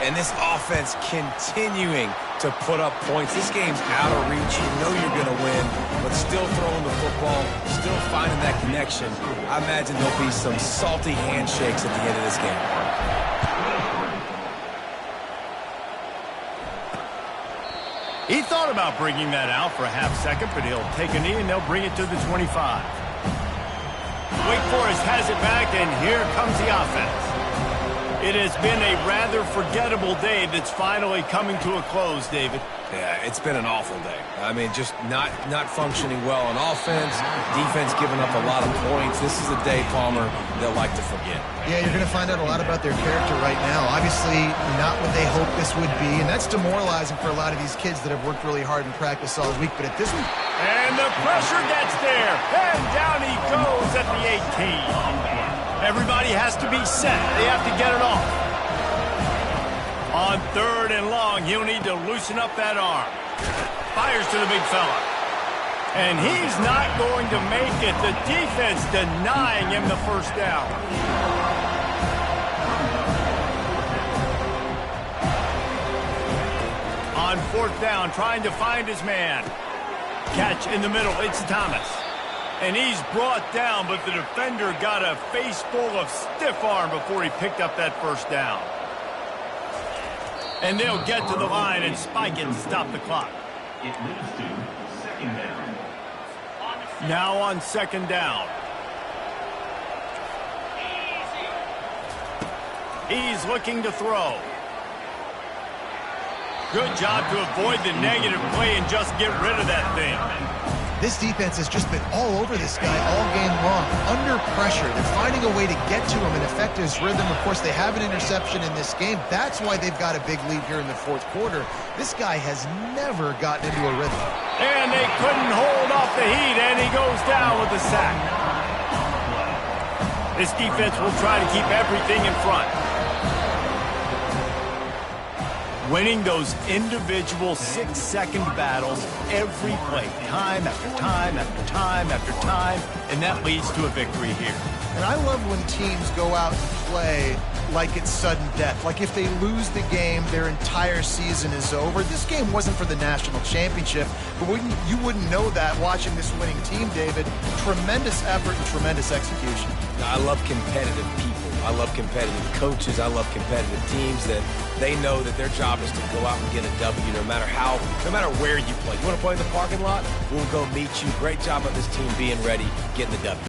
S2: And this offense continuing to put up points. This game's out of reach. You know you're going to win, but still throwing the football, still finding that connection. I imagine there'll be some salty handshakes at the end of this game.
S1: He thought about bringing that out for a half second, but he'll take a knee and they'll bring it to the 25. Wake Forest has it back, and here comes the offense. It has been a rather forgettable day that's finally coming to a close, David.
S2: Yeah, it's been an awful day. I mean, just not functioning well on offense, defense giving up a lot of points. This is a day, Palmer, they'll like to forget.
S3: Yeah, you're going to find out a lot about their character right now. Obviously, not what they hoped this would be, and that's demoralizing for a lot of these kids that have worked really hard in practice all week. But at this one...
S1: And the pressure gets there, and down he goes at the 18. Everybody has to be set. They have to get it off. On 3rd and long, he'll need to loosen up that arm. Fires to the big fella. And he's not going to make it. The defense denying him the first down. On 4th down, trying to find his man. Catch in the middle. It's Thomas. And he's brought down, but the defender got a face full of stiff arm before he picked up that first down. And they'll get to the line and spike it and stop the clock.
S4: It moves to 2nd down.
S1: Now on 2nd down. He's looking to throw. Good job to avoid the negative play and just get rid of that thing.
S3: This defense has just been all over this guy all game long. Under pressure, they're finding a way to get to him and affect his rhythm. Of course, they have an interception in this game. That's why they've got a big lead here in the 4th quarter. This guy has never gotten into a rhythm.
S1: And they couldn't hold off the heat, and he goes down with the sack. This defense will try to keep everything in front. Winning those individual 6-second battles every play, time after time after time after time, and that leads to a victory here.
S3: And I love when teams go out and play like it's sudden death. Like if they lose the game, their entire season is over. This game wasn't for the national championship, but you wouldn't know that watching this winning team, David. Tremendous effort and tremendous execution.
S2: I love competitive people. I love competitive coaches. I love competitive teams that they know that their job is to go out and get a W no matter where you play. You want to play in the parking lot? We'll go meet you. Great job on this team being ready, getting the W.